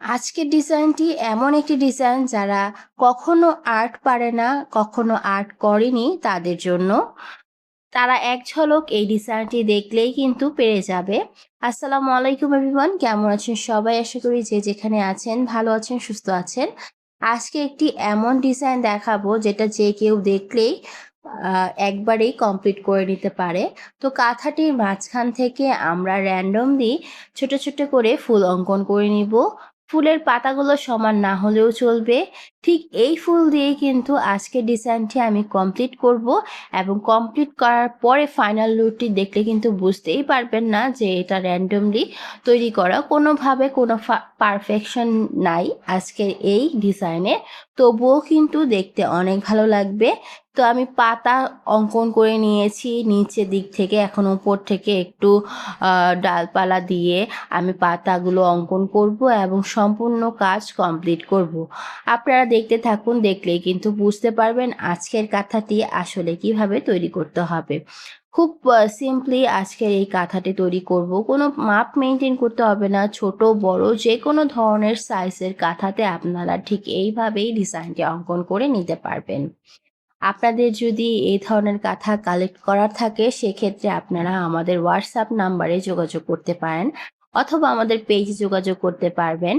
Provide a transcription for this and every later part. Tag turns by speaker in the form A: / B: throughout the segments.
A: আজকের ডিজাইনটি এমন একটি ডিজাইন যারা কখনো আর্ট পারে না, কখনো আর্ট করেনি তাদের জন্য। তারা এক ঝলক এই ডিজাইনটি দেখলেই কিন্তু পেরে যাবে। আসসালামু আলাইকুম এভরিওয়ান, কেমন আছেন সবাই? আশা করি যে যেখানে আছেন ভালো আছেন, সুস্থ আছেন। আজকে একটি এমন ডিজাইন দেখাবো যেটা যে কেউ দেখলেই একবারেই কমপ্লিট করে নিতে পারে। তো কাঁথাটির মাঝখান থেকে আমরা র্যান্ডমলি ছোট, ছোট করে ফুল অঙ্কন করে নিব। ফুলের পাতাগুলো সমান না হলেও চলবে। ঠিক এই ফুল দিয়েই কিন্তু আজকের ডিজাইনটি আমি কমপ্লিট করব এবং কমপ্লিট করার পরে ফাইনাল লুকটি দেখলে কিন্তু বুঝতেই পারবেন না যে এটা র্যান্ডমলি তৈরি করা। কোনোভাবে কোনো পারফেকশন নাই আজকের এই ডিজাইনে। তবুও কিন্তু দেখতে অনেক ভালো লাগবে। তো আমি পাতা অঙ্কন করে নিয়েছি নিচের দিক থেকে, এখন উপর থেকে একটু ডালপালা দিয়ে আমি পাতাগুলো অঙ্কন করব এবং সম্পূর্ণ কাজ কমপ্লিট করব। আপনারা দেখতে থাকুন, দেখলেই কিন্তু বুঝতে পারবেন আজকের কাঁথাটি আসলে কিভাবে তৈরি করতে হবে। খুব সিম্পলি আজকের এই কাঁথাটি তৈরি করব। কোনো মাপ মেনটেন করতে হবে না। ছোট বড় যে কোনো ধরনের সাইজের কাঁথাতে আপনারা ঠিক এইভাবেই ডিজাইনটি অঙ্কন করে নিতে পারবেন। আপনাদের যদি এই ধরনের কাঁথা কালেক্ট করার থাকে সেক্ষেত্রে আপনারা আমাদের হোয়াটসঅ্যাপ নাম্বারে যোগাযোগ করতে পারেন, অথবা আমাদের পেজে যোগাযোগ করতে পারবেন।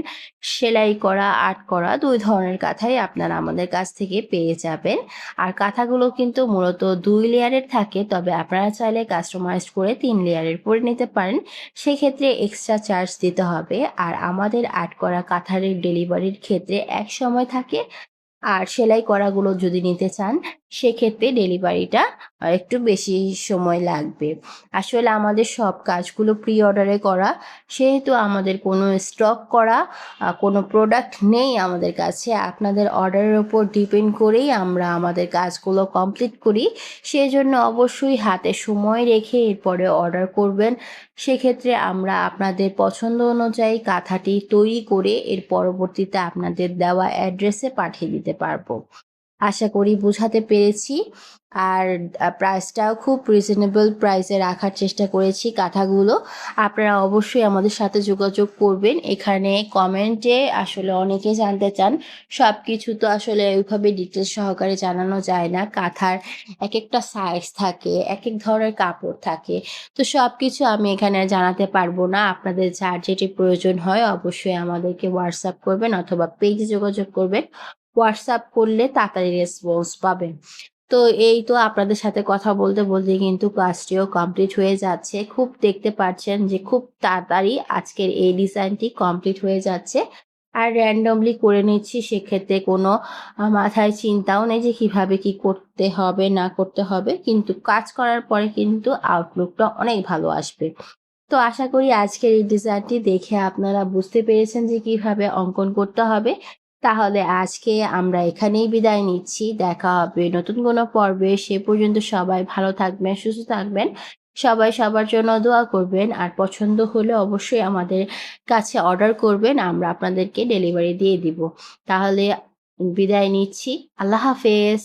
A: সেলাই করা, আর্ট করা ২ ধরনের কাঁথাই আপনারা আমাদের কাছ থেকে পেয়ে যাবেন। আর কাঁথাগুলো কিন্তু মূলত ২ লেয়ারের থাকে, তবে আপনারা চাইলে কাস্টমাইজড করে ৩ লেয়ারের করে নিতে পারেন। সেক্ষেত্রে এক্সট্রা চার্জ দিতে হবে। আর আমাদের আর্ট করা কাঁথার ডেলিভারির ক্ষেত্রে এক সময় থাকে। আর সেলাই করাগুলো যদি নিতে চান সেক্ষেত্রে ডেলিভারিটা একটু বেশি সময় লাগবে। আসলে আমাদের সব কাজগুলো প্রি অর্ডারে করা, সেহেতু আমাদের কোনো স্টক করা কোনো প্রোডাক্ট নেই আমাদের কাছে। আপনাদের অর্ডারের উপর ডিপেন্ড করেই আমরা আমাদের কাজগুলো কমপ্লিট করি। সেজন্য অবশ্যই হাতে সময় রেখে এরপরে অর্ডার করবেন। সেক্ষেত্রে আমরা আপনাদের পছন্দ অনুযায়ী কাঁথাটি তৈরি করে এর পরবর্তীতে আপনাদের দেওয়া অ্যাড্রেসে পাঠিয়ে দিতে পারবো। আশা করি বোঝাতে পেরেছি। আর প্রাইসটাও খুব রিজনেবল প্রাইসে রাখার চেষ্টা করেছি কাঁথাগুলো। আপনারা অবশ্যই আমাদের সাথে যোগাযোগ করবেন। এখানে কমেন্টে আসলে অনেকে জানতে চান, সবকিছু তো আসলে ওইভাবে ডিটেলস সহকারে জানানো যায় না। কাঁথার একেকটা সাইজ থাকে, একেক ধরনের কাপড় থাকে। তো সবকিছু আমি এখানে জানাতে পারবো না। আপনাদের যার যেটি প্রয়োজন হয় অবশ্যই আমাদেরকে হোয়াটসঅ্যাপ করবেন অথবা পেজে যোগাযোগ করবেন। হোয়াটসঅ্যাপ করলে তাড়াতাড়ি রেসপন্স পাবেন। তো এই তো আপনাদের সাথে কথা বলতে, বলতে কিন্তু কাজটিও কমপ্লিট হয়ে যাচ্ছে। খুব দেখতে পাচ্ছেন যে খুব তাড়াতাড়ি আজকের এই ডিজাইনটি কমপ্লিট হয়ে যাচ্ছে। আর randomly করে নিচ্ছি, সেক্ষেত্রে কোনো মাথায় চিন্তাও নেই যে কিভাবে কি করতে হবে না করতে হবে। কিন্তু কাজ করার পরে কিন্তু আউটলুকটা অনেক ভালো আসবে। তো আশা করি আজকের এই ডিজাইনটি দেখে আপনারা বুঝতে পেরেছেন যে কিভাবে অঙ্কন করতে হবে। তাহলে আজকে আমরা এখানেই বিদায় নিচ্ছি। দেখা হবে নতুন কোনো পর্বে। সে পর্যন্ত সবাই ভালো থাকবেন, সুস্থ থাকবেন। সবাই সবার জন্য দোয়া করবেন। আর পছন্দ হলে অবশ্যই আমাদের কাছে অর্ডার করবেন। আমরা আপনাদেরকে ডেলিভারি দিয়ে দিব। তাহলে বিদায় নিচ্ছি। আল্লাহ হাফেজ।